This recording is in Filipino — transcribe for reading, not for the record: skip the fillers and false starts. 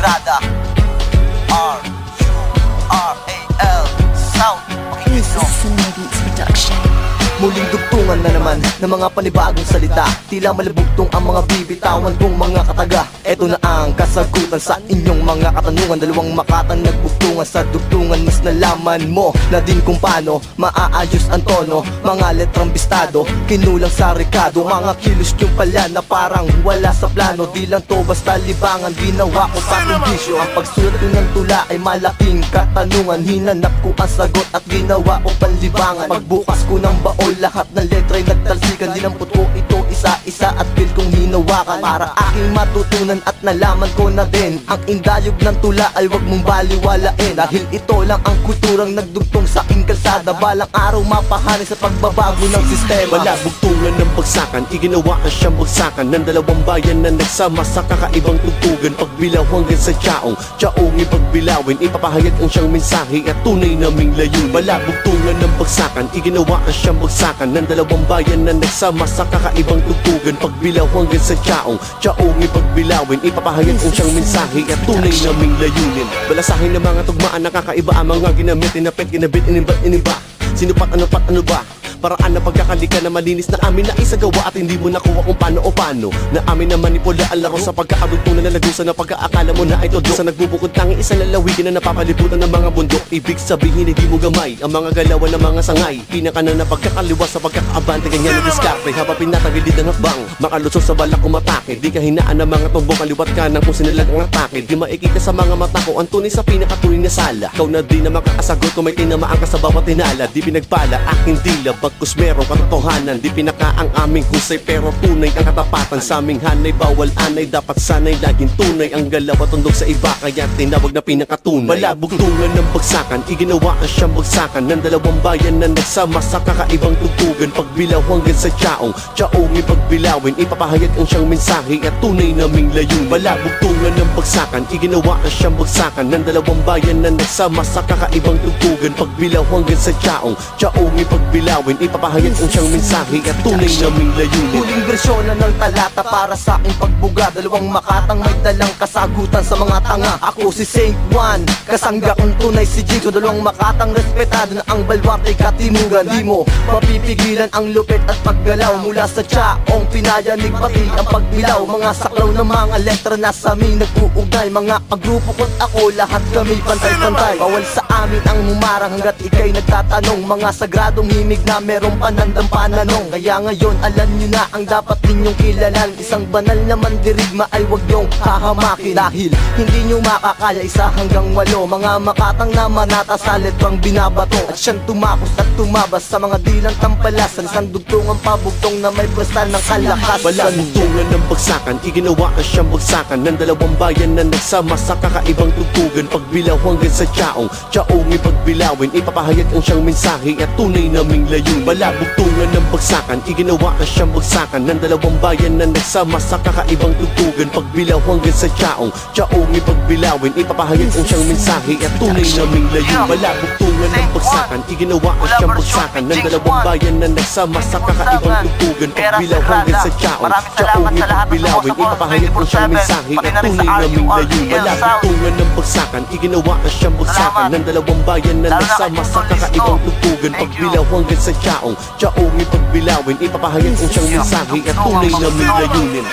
Sagrada, R-U-R-A-L Sound. This is Cinema Beats Production. Muling dugtungan na naman ng mga panibagong salita. Tila malabugtong ang mga bibitawan kong mga kataga. Eto na ang kasagutan sa inyong mga katanungan. Dalawang makatang nagbugtungan sa dugtungan. Mas nalaman mo na din kung paano maaayos ang tono. Mga letrang bistado, kinulang sa rekado. Mga kilos yung pala na parang wala sa plano. Di lang to basta libangan, ginawa ko sa kondisyo. Ang pagsulat ko ng tula ay malaking katanungan. Hinanap ko ang sagot at ginawa ko panlibangan. Pagbukas ko ng baon, lahat ng letra ay nagtalsikan. Dinampot ko ito isa-isa at feel kong hinawakan. Para aking matutunan at nalaman ko na din ang indayog ng tula ay wag mong baliwalain. Dahil ito lang ang kulturang nagdugtong sa aking kalsada. Balang araw mapahari sa pagbabago ng sistema. Wala bugtungan ng bagsakan, iginawaan siyang bagsakan ng dalawang bayan na nagsama sa kakaibang tugtugan. Pagbilaw hanggang sa tsaong, tsaong ipagbilawin, ipapahayag ang siyang mensahe at tunay naming layunin. Wala bugtungan ng bagsakan, iginawaan siyang bagsakan ng dalawang bayan na nagsama sa kakaibang tugtugan. Pagbilaw hanggang sa tsaong, tsaong ipagbilawin, ipapahayag ang siyang mensahe at tunay naming layunin. Balasahin ng mga tugmaan na kakaiba ang mga ginamit, inapit, ginabit, inimbat, iniba. Sino pat ano ba? Paraan na pagkakalika na malinis na amin na isagawa at hindi mo nakuha kung paano o paano. Na amin na manipula ang laro sa pagkakadugtong na nalagusan na pagkaakala mo na ay todo. Sa nagbubukod tangi isang lalawigin na napapalibutan ng mga bundok. Ibig sabihin hindi mo gamay ang mga galawan ng mga sangay. Pinaka na napagkakaliwas sa pagkakaabante, ganyan na diskarte. Habang pinatagilid ng hakbang, makalusot sa balak umatake. Di ka hinaan ng mga tumbok, kaliwat ka ng kung sinilag ang atake. Di maikita sa mga mata ko ang tunay sa pinakatuloy na sala. Ikaw na di na makakasagot kung may tinamaan ka sa bawat tinala. Di pinagpala aking dila, bagkus merong katotohanan. Di pinaka ang aming kusay pero tunay ang katapatan. Sa aming hanay bawal anay, dapat sanay laging tunay. Ang galaw at tundog sa iba kaya tinawag na pinakatunay. Wala bugtungan ng bagsakan, iginawaan siyang bagsakan ng dalawang bayan na nagsama sa kakaibang tugtugan. Pagbilaw hanggang sa tsaong, tsaong ipagbilawin, ipapahayag ang siyang mensahe at tunay naming layunin. Wala bugtungan ng bagsakan, iginawaan siyang bagsakan ng dalawang bayan na nagsama sa kakaibang tugtugan. Pagbilaw hanggang sa tsaong, tsaong ipagbilawin, ipapahayag ang siyang mensahe at tunay naming layunin. Huling bersyon na ng talata para sa aking pagbuga. Dalawang makatang may dalang kasagutan sa mga tanga. Ako si Saint Juan, kasangga kong tunay si Jigsaw. Dalawang makatang respetado na ang balwarte katimugan. Di mo mapipigilan ang lupit at paggalaw. Mula sa tsaong pinayanig pati ang pagbilaw. Mga saklaw ng mga letra na sa amin nag-uugnay. Mga pagrupo ko't ako, lahat kami pantay-pantay. Bawal sa amin ang humarang hanggat ikay nagtatanong. Mga sagradong himig na merong panandang pananong. Kaya ngayon alam nyo na ang dapat ninyong kilalan. Isang banal na mandirigma ay wag nyong hahamakin. Dahil hindi nyo makakaya isa hanggang 8. Mga makatang na manata sa letrang binabato. At siyang tumakos at tumabas sa mga dilang tampalasan. Isang dugtungang pabugtong na may pwesta ng kalakasan. Wala bugtungan ng bagsakan, iginawaan siyang bagsakan ng dalawang bayan na nagsama sa kakaibang tugtugan. Pagbilaw hanggang sa tsaong, tsaong ipagbilawin, ipapahayag ang siyang mensahe at tunay naming layunin. Wala bugtungan ng bagsakan, iginawaan siyang bagsakan ng dalawang bayan na nagsama sa kakaibang tugtugan. Pagbilaw hanggang sa tsaong, tsaong ipagbilawin, ipapahayag ang siyang mensahe at tunay naming layunin. Wala bugtungan ng bagsakan, iginawaan siyang bagsakan ng dalawang bayan na nagsama sa kakaibang tugtugan. Pagbilaw hanggang sa tsaong, tsaong ipagbilawin, ipapahayag ang siyang mensahe at tunay naming layunin. Wala bugtungan ng bagsakan, iginawaan siyang bagsakan ng dalawang bayan na nagsama sa kakaibang tugtugan. Pagbilaw hanggang sa tsaong, tsaong ipagbilawin, ipapahayag ang siyang mensahe at tunay naming layunin.